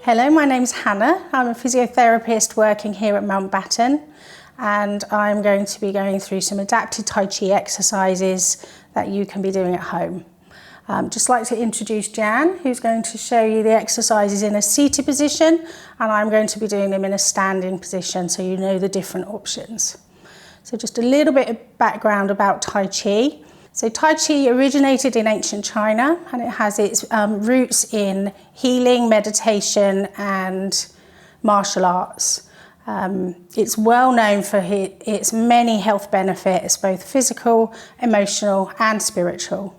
Hello, my name's Hannah. I'm a physiotherapist working here at Mountbatten, and I'm going to be going through some adapted Tai Chi exercises that you can be doing at home. Just like to introduce Jan, who's going to show you the exercises in a seated position, and I'm going to be doing them in a standing position so you know the different options. So just a little bit of background about Tai Chi. So Tai Chi originated in ancient China, and it has its roots in healing, meditation and martial arts. It's well known for its many health benefits, both physical, emotional and spiritual.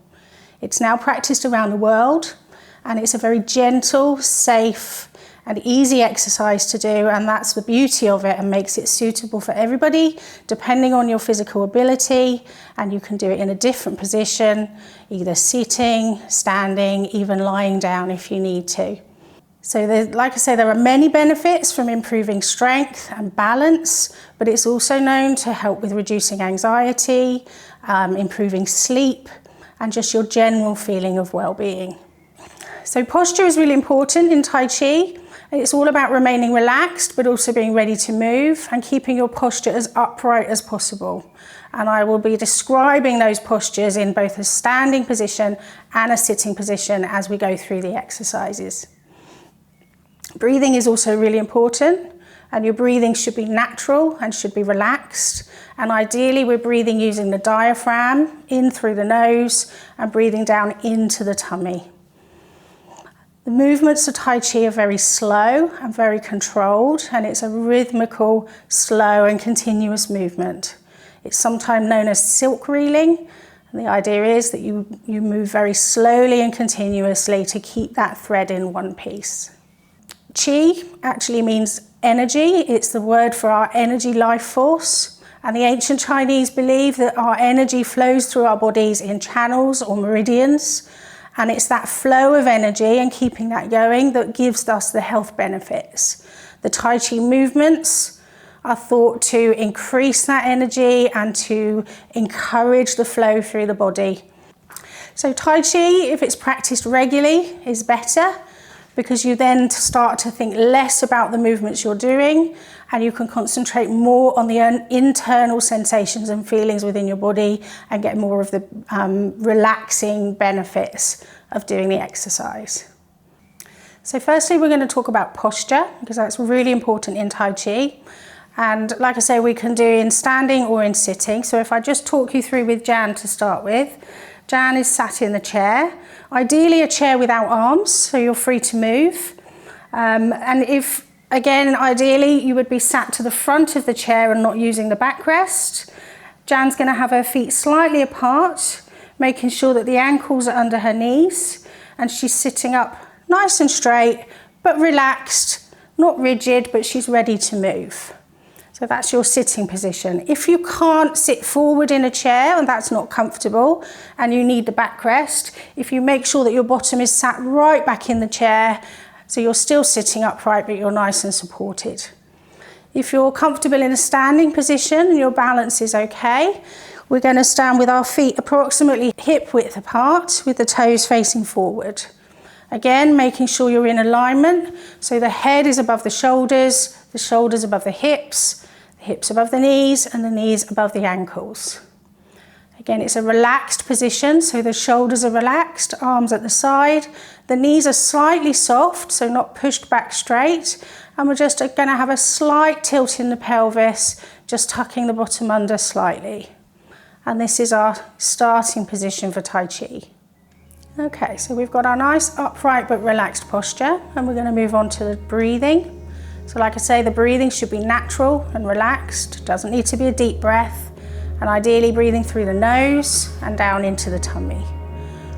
It's now practiced around the world, and it's a very gentle, safe and easy exercise to do, and that's the beauty of it and makes it suitable for everybody depending on your physical ability, and you can do it in a different position, either sitting, standing, even lying down if you need to. So like I say, there are many benefits from improving strength and balance, but it's also known to help with reducing anxiety, improving sleep and just your general feeling of well-being. So posture is really important in Tai Chi. It's all about remaining relaxed, but also being ready to move and keeping your posture as upright as possible. And I will be describing those postures in both a standing position and a sitting position as we go through the exercises. Breathing is also really important, and your breathing should be natural and should be relaxed. And ideally, we're breathing using the diaphragm in through the nose and breathing down into the tummy. The movements of Tai Chi are very slow and very controlled, and it's a rhythmical, slow and continuous movement. It's sometimes known as silk reeling, and the idea is that you move very slowly and continuously to keep that thread in one piece. Chi actually means energy. It's the word for our energy life force, and the ancient Chinese believe that our energy flows through our bodies in channels or meridians. And it's that flow of energy and keeping that going that gives us the health benefits. The Tai Chi movements are thought to increase that energy and to encourage the flow through the body. So Tai Chi, if it's practiced regularly, is better because you then start to think less about the movements you're doing, and you can concentrate more on the internal sensations and feelings within your body and get more of the relaxing benefits of doing the exercise. So firstly, we're going to talk about posture because that's really important in Tai Chi. And like I say, we can do in standing or in sitting. So if I just talk you through with Jan to start with. Jan is sat in the chair, ideally a chair without arms, so you're free to move. And if, again, ideally you would be sat to the front of the chair and not using the backrest. Jan's going to have her feet slightly apart, making sure that the ankles are under her knees, and she's sitting up nice and straight, but relaxed, not rigid, but she's ready to move. So that's your sitting position. If you can't sit forward in a chair and that's not comfortable and you need the backrest, if you make sure that your bottom is sat right back in the chair, so you're still sitting upright, but you're nice and supported. If you're comfortable in a standing position and your balance is okay, we're going to stand with our feet approximately hip width apart with the toes facing forward. Again, making sure you're in alignment, so the head is above the shoulders above the hips above the knees, and the knees above the ankles. Again, it's a relaxed position, so the shoulders are relaxed, arms at the side, the knees are slightly soft, so not pushed back straight, and we're just going to have a slight tilt in the pelvis, just tucking the bottom under slightly. And this is our starting position for Tai Chi. Okay, so we've got our nice upright but relaxed posture, and we're going to move on to the breathing. So like I say, the breathing should be natural and relaxed. It doesn't need to be a deep breath, and ideally breathing through the nose and down into the tummy.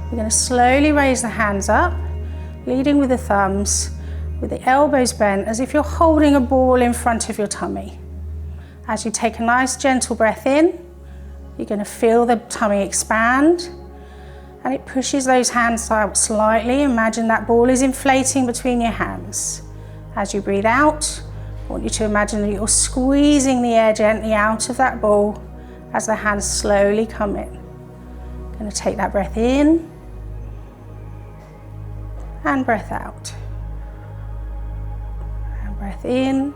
We're going to slowly raise the hands up, leading with the thumbs, with the elbows bent as if you're holding a ball in front of your tummy. As you take a nice gentle breath in, you're going to feel the tummy expand, and it pushes those hands out slightly. Imagine that ball is inflating between your hands. As you breathe out, I want you to imagine that you're squeezing the air gently out of that ball as the hands slowly come in. Going to take that breath in and breath out. Breath in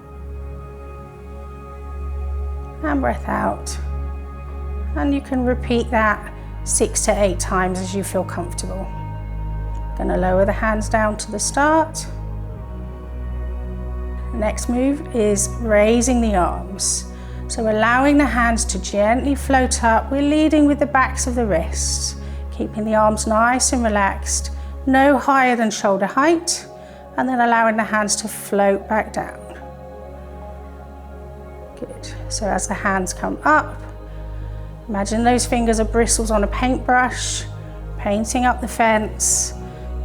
and breath out. And you can repeat that 6 to 8 times as you feel comfortable. Going to lower the hands down to the start. The next move is raising the arms. So allowing the hands to gently float up. We're leading with the backs of the wrists, keeping the arms nice and relaxed, no higher than shoulder height, and then allowing the hands to float back down. Good. So as the hands come up, imagine those fingers are bristles on a paintbrush, painting up the fence.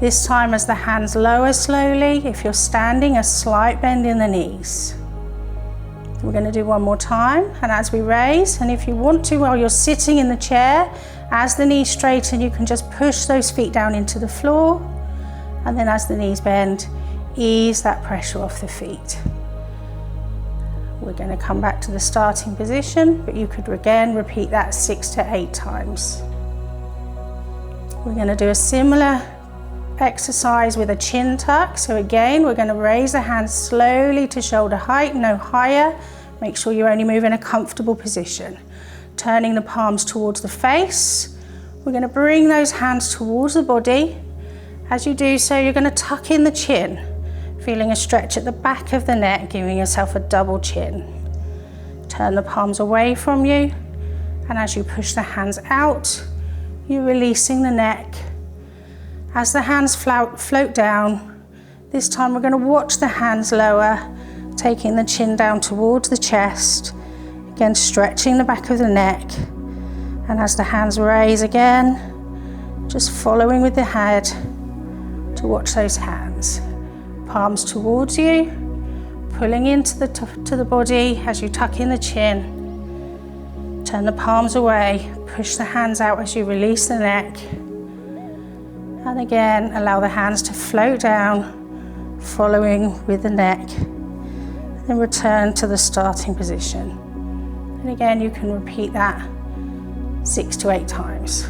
This time as the hands lower slowly, if you're standing, a slight bend in the knees. We're going to do one more time, and as we raise, and if you want to while you're sitting in the chair, as the knees straighten, you can just push those feet down into the floor, and then as the knees bend, ease that pressure off the feet. We're going to come back to the starting position, but you could again repeat that 6 to 8 times. We're going to do a similar exercise with a chin tuck. So again, we're going to raise the hands slowly to shoulder height, no higher. Make sure you only move in a comfortable position. Turning the palms towards the face. We're going to bring those hands towards the body. As you do so, you're going to tuck in the chin, feeling a stretch at the back of the neck, giving yourself a double chin. Turn the palms away from you, and as you push the hands out, you're releasing the neck. As the hands float down, this time we're going to watch the hands lower, taking the chin down towards the chest, again stretching the back of the neck. And as the hands raise again, just following with the head to watch those hands. Palms towards you, pulling into the body as you tuck in the chin. Turn the palms away, push the hands out as you release the neck. And again, allow the hands to float down, following with the neck. Then return to the starting position. And again, you can repeat that 6 to 8 times.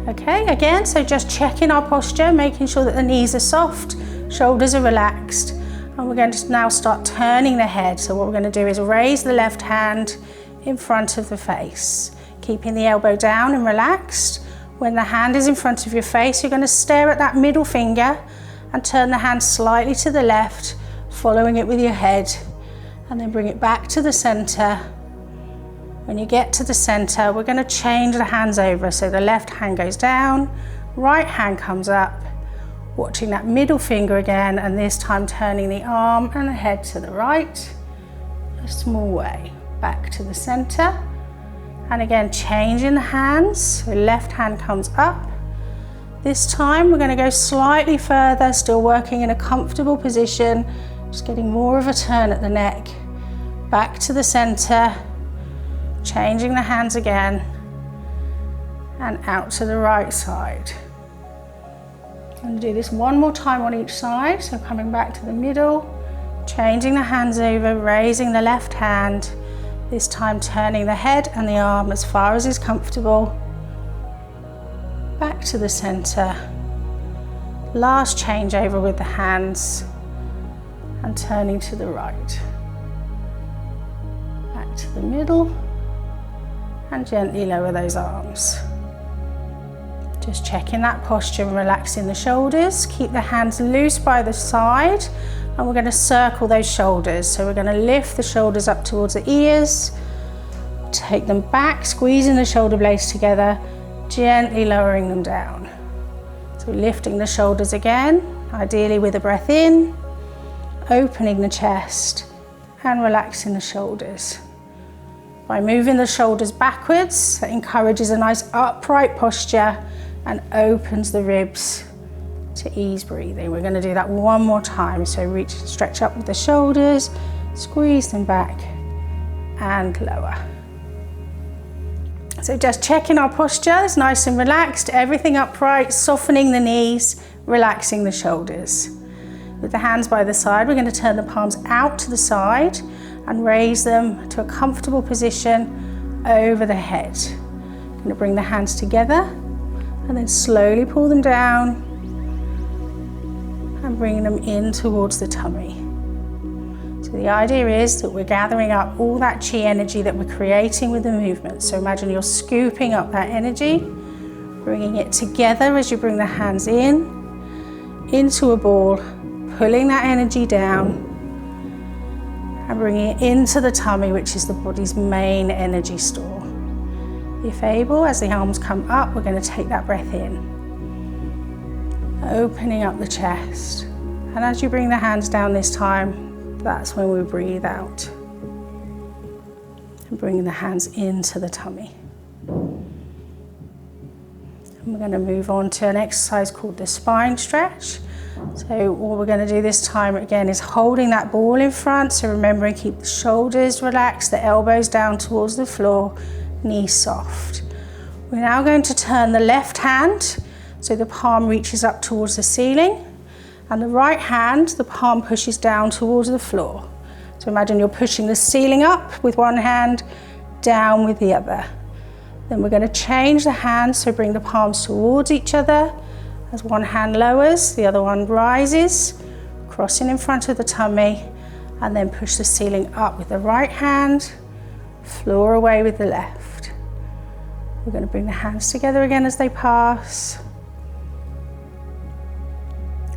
Okay, again, so just checking our posture, making sure that the knees are soft, shoulders are relaxed. And we're going to now start turning the head. So what we're going to do is raise the left hand in front of the face, keeping the elbow down and relaxed. When the hand is in front of your face, you're going to stare at that middle finger and turn the hand slightly to the left, following it with your head, and then bring it back to the center. When you get to the center, we're going to change the hands over. So the left hand goes down, right hand comes up, watching that middle finger again, and this time turning the arm and the head to the right, a small way, back to the center. And again, changing the hands, so left hand comes up. This time we're going to go slightly further, still working in a comfortable position, just getting more of a turn at the neck. Back to the center, changing the hands again, and out to the right side. I'm going to do this one more time on each side, so coming back to the middle, changing the hands over, raising the left hand, this time turning the head and the arm as far as is comfortable. Back to the center. Last change over with the hands and turning to the right. Back to the middle and gently lower those arms. Just checking that posture and relaxing the shoulders. Keep the hands loose by the side. And we're going to circle those shoulders. So we're going to lift the shoulders up towards the ears, take them back, squeezing the shoulder blades together, gently lowering them down. So lifting the shoulders again, ideally with a breath in, opening the chest and relaxing the shoulders. By moving the shoulders backwards, that encourages a nice upright posture and opens the ribs to ease breathing. We're going to do that one more time. So reach, stretch up with the shoulders, squeeze them back and lower. So just checking our posture, it's nice and relaxed, everything upright, softening the knees, relaxing the shoulders. With the hands by the side, we're going to turn the palms out to the side and raise them to a comfortable position over the head. I'm going to bring the hands together and then slowly pull them down and bring them in towards the tummy. So the idea is that we're gathering up all that chi energy that we're creating with the movement. So imagine you're scooping up that energy, bringing it together as you bring the hands in, into a ball, pulling that energy down, and bringing it into the tummy, which is the body's main energy store. If able, as the arms come up, we're going to take that breath in, opening up the chest. And as you bring the hands down this time, that's when we breathe out. And bringing the hands into the tummy. And we're going to move on to an exercise called the spine stretch. So what we're going to do this time again is holding that ball in front. So remembering, keep the shoulders relaxed, the elbows down towards the floor, knees soft. We're now going to turn the left hand so the palm reaches up towards the ceiling, and the right hand, the palm pushes down towards the floor. So imagine you're pushing the ceiling up with one hand, down with the other. Then we're going to change the hands, so bring the palms towards each other. As one hand lowers, the other one rises, crossing in front of the tummy, and then push the ceiling up with the right hand, floor away with the left. We're going to bring the hands together again as they pass.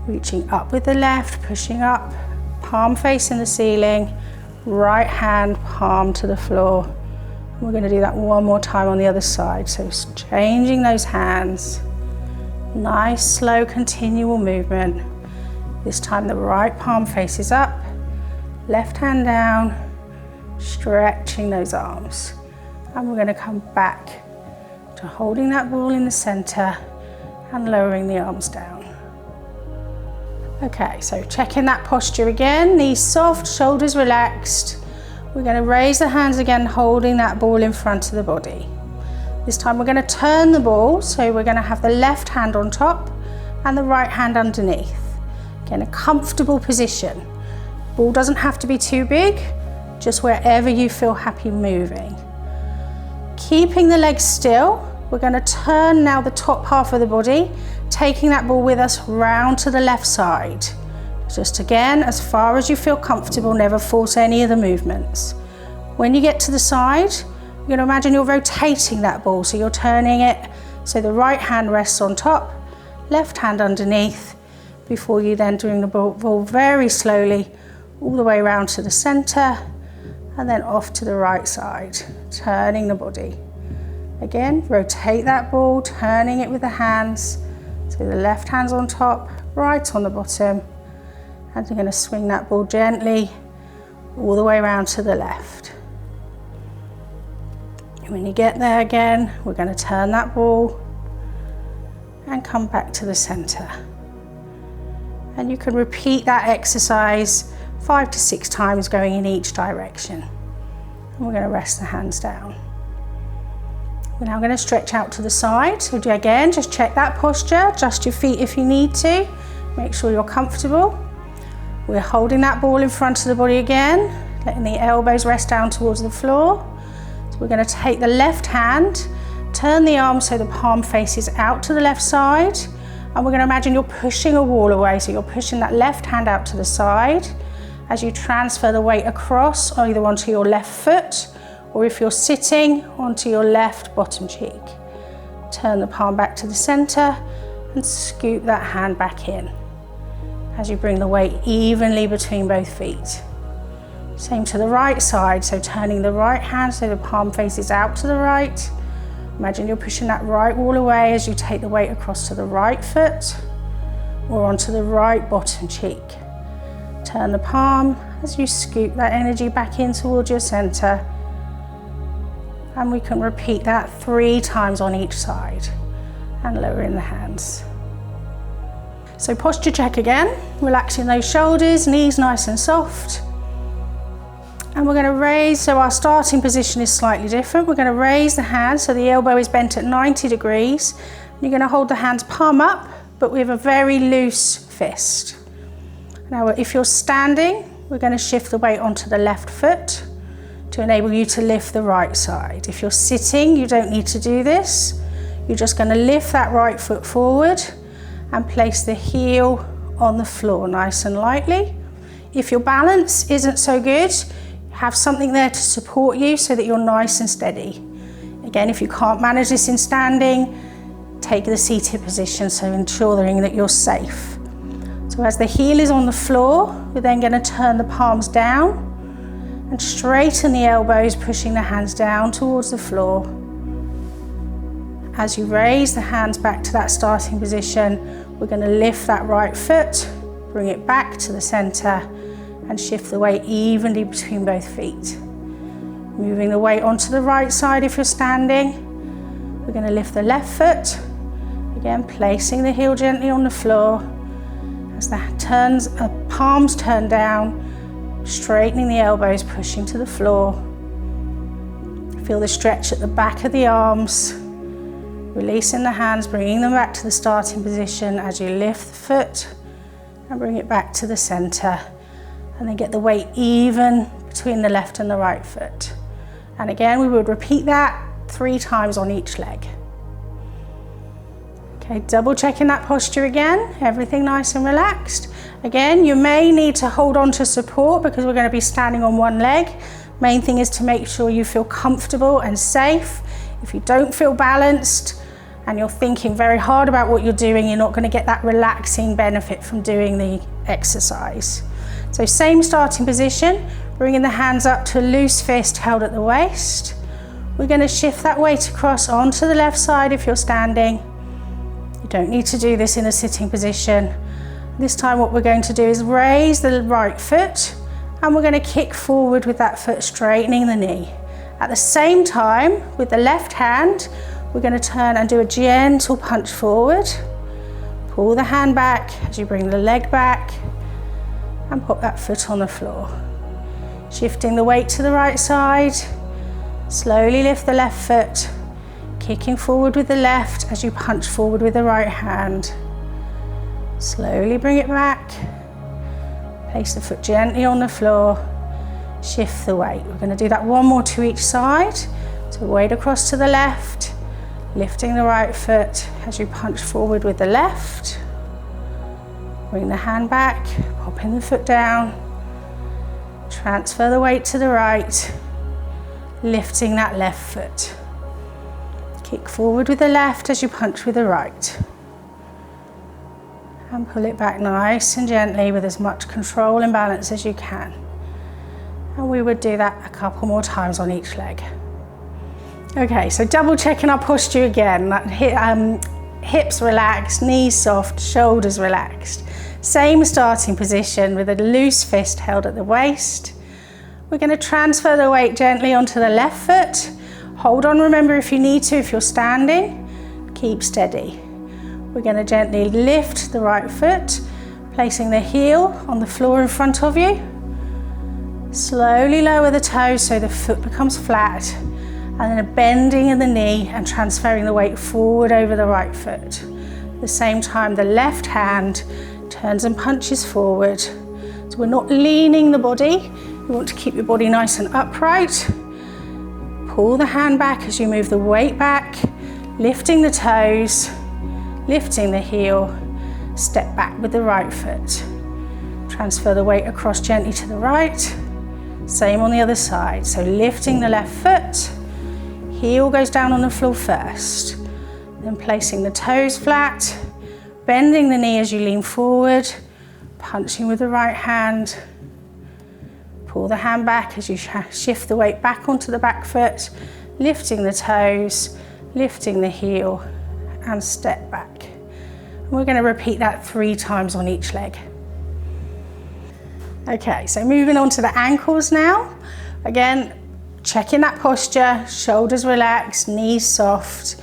Reaching up with the left, pushing up, palm facing the ceiling, right hand, palm to the floor. We're going to do that one more time on the other side. So changing those hands. Nice, slow, continual movement. This time the right palm faces up, left hand down, stretching those arms. And we're going to come back to holding that ball in the center and lowering the arms down. Okay, so checking that posture again, knees soft, shoulders relaxed. We're going to raise the hands again, holding that ball in front of the body. This time we're going to turn the ball, so we're going to have the left hand on top and the right hand underneath. Again, a comfortable position. Ball doesn't have to be too big, just wherever you feel happy moving. Keeping the legs still, we're going to turn now the top half of the body, taking that ball with us round to the left side. Just again, as far as you feel comfortable, never force any of the movements. When you get to the side, you're going to imagine you're rotating that ball, so you're turning it so the right hand rests on top, left hand underneath, before you then doing the ball very slowly all the way around to the center and then off to the right side, turning the body. Again, rotate that ball, turning it with the hands, so the left hand's on top, right on the bottom, and you're going to swing that ball gently all the way around to the left. When you get there again, we're going to turn that ball and come back to the center. And you can repeat that exercise 5 to 6 times going in each direction. And we're going to rest the hands down. We're now going to stretch out to the side. So again, just check that posture, adjust your feet if you need to. Make sure you're comfortable. We're holding that ball in front of the body again, letting the elbows rest down towards the floor. We're going to take the left hand, turn the arm so the palm faces out to the left side, and we're going to imagine you're pushing a wall away, so you're pushing that left hand out to the side as you transfer the weight across either onto your left foot, or if you're sitting, onto your left bottom cheek. Turn the palm back to the center and scoop that hand back in as you bring the weight evenly between both feet. Same to the right side, so turning the right hand so the palm faces out to the right. Imagine you're pushing that right wall away as you take the weight across to the right foot or onto the right bottom cheek. Turn the palm as you scoop that energy back in towards your center. And we can repeat that 3 times on each side and lowering the hands. So posture check again, relaxing those shoulders, knees nice and soft. And we're going to raise, so our starting position is slightly different. We're going to raise the hands so the elbow is bent at 90 degrees. You're going to hold the hands palm up, but with a very loose fist. Now, if you're standing, we're going to shift the weight onto the left foot to enable you to lift the right side. If you're sitting, you don't need to do this. You're just going to lift that right foot forward and place the heel on the floor nice and lightly. If your balance isn't so good, have something there to support you so that you're nice and steady. Again, if you can't manage this in standing, take the seated position, so ensuring that you're safe. So as the heel is on the floor, we're then going to turn the palms down and straighten the elbows, pushing the hands down towards the floor. As you raise the hands back to that starting position, we're going to lift that right foot, bring it back to the center, and shift the weight evenly between both feet. Moving the weight onto the right side if you're standing. We're going to lift the left foot, again placing the heel gently on the floor. As the palms turn down, straightening the elbows, pushing to the floor. Feel the stretch at the back of the arms. Releasing the hands, bringing them back to the starting position as you lift the foot and bring it back to the center. And then get the weight even between the left and the right foot. And again, we would repeat that 3 times on each leg. Okay, double checking that posture again, everything nice and relaxed. Again, you may need to hold on to support because we're going to be standing on one leg. Main thing is to make sure you feel comfortable and safe. If you don't feel balanced and you're thinking very hard about what you're doing, you're not going to get that relaxing benefit from doing the exercise. So same starting position, bringing the hands up to a loose fist held at the waist. We're going to shift that weight across onto the left side if you're standing. You don't need to do this in a sitting position. This time what we're going to do is raise the right foot and we're going to kick forward with that foot, straightening the knee. At the same time, with the left hand, we're going to turn and do a gentle punch forward. Pull the hand back as you bring the leg back and put that foot on the floor. Shifting the weight to the right side, slowly lift the left foot, kicking forward with the left as you punch forward with the right hand. Slowly bring it back, place the foot gently on the floor, shift the weight. We're going to do that one more to each side. So weight across to the left, lifting the right foot as you punch forward with the left. Bring the hand back, popping the foot down, transfer the weight to the right, lifting that left foot. Kick forward with the left as you punch with the right. And pull it back nice and gently with as much control and balance as you can. And we would do that a couple more times on each leg. Okay, so double checking our posture again. Hips relaxed, knees soft, shoulders relaxed. Same starting position with a loose fist held at the waist. We're going to transfer the weight gently onto the left foot. Hold on, remember, if you need to, if you're standing, keep steady. We're going to gently lift the right foot, placing the heel on the floor in front of you. Slowly lower the toes so the foot becomes flat, and then a bending in the knee and transferring the weight forward over the right foot. At the same time, the left hand turns and punches forward. So we're not leaning the body. You want to keep your body nice and upright. Pull the hand back as you move the weight back, lifting the toes, lifting the heel, step back with the right foot. Transfer the weight across gently to the right. Same on the other side. So lifting the left foot, heel goes down on the floor first. Then placing the toes flat, bending the knee as you lean forward, punching with the right hand. Pull the hand back as you shift the weight back onto the back foot, lifting the toes, lifting the heel, and step back. And we're going to repeat that 3 times on each leg. Okay, so moving on to the ankles now. Again, checking that posture, shoulders relaxed, knees soft.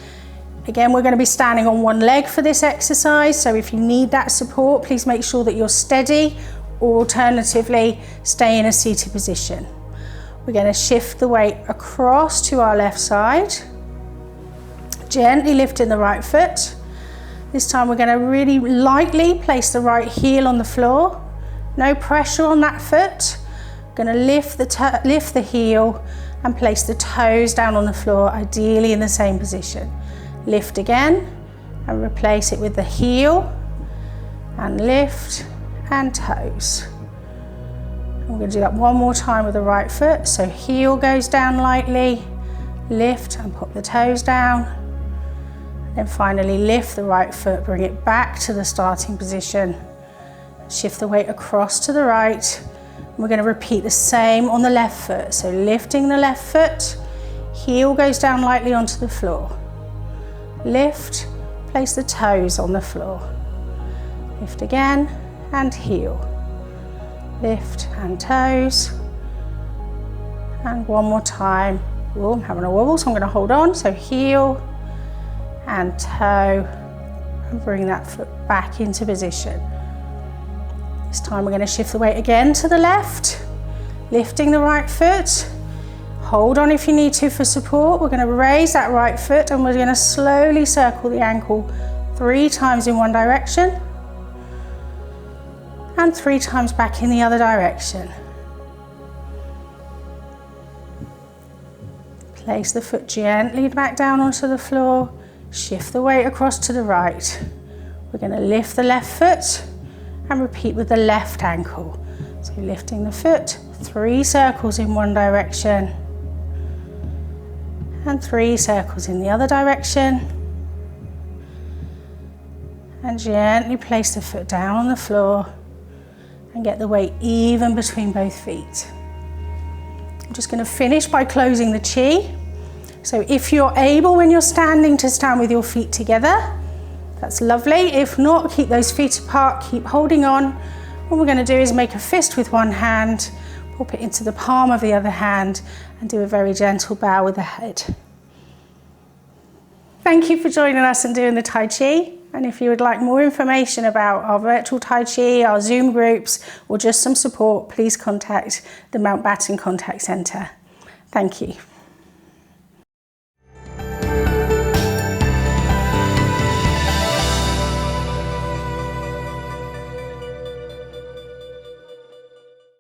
Again, we're going to be standing on one leg for this exercise, so if you need that support, please make sure that you're steady, or alternatively, stay in a seated position. We're going to shift the weight across to our left side, gently lifting the right foot. This time we're going to really lightly place the right heel on the floor. No pressure on that foot. Going to lift the heel and place the toes down on the floor, ideally in the same position. Lift again and replace it with the heel and lift and toes. We're going to do that one more time with the right foot. So heel goes down lightly, lift and pop the toes down. Then finally lift the right foot, bring it back to the starting position. Shift the weight across to the right. We're going to repeat the same on the left foot. So lifting the left foot, heel goes down lightly onto the floor. Lift, place the toes on the floor. Lift again and heel. Lift and toes. And one more time. Oh, I'm having a wobble, so I'm going to hold on. So heel and toe and bring that foot back into position. This time we're going to shift the weight again to the left, lifting the right foot. Hold on if you need to for support. We're going to raise that right foot and we're going to slowly circle the ankle 3 times in one direction and 3 times back in the other direction. Place the foot gently back down onto the floor, shift the weight across to the right. We're going to lift the left foot and repeat with the left ankle. So lifting the foot, 3 circles in one direction and 3 circles in the other direction. And gently place the foot down on the floor and get the weight even between both feet. I'm just going to finish by closing the chi. So if you're able when you're standing to stand with your feet together, that's lovely. If not, keep those feet apart, keep holding on. What we're going to do is make a fist with one hand, pop it into the palm of the other hand and do a very gentle bow with the head. Thank you for joining us and doing the Tai Chi. And if you would like more information about our virtual Tai Chi, our Zoom groups, or just some support, please contact the Mountbatten Contact Centre. Thank you.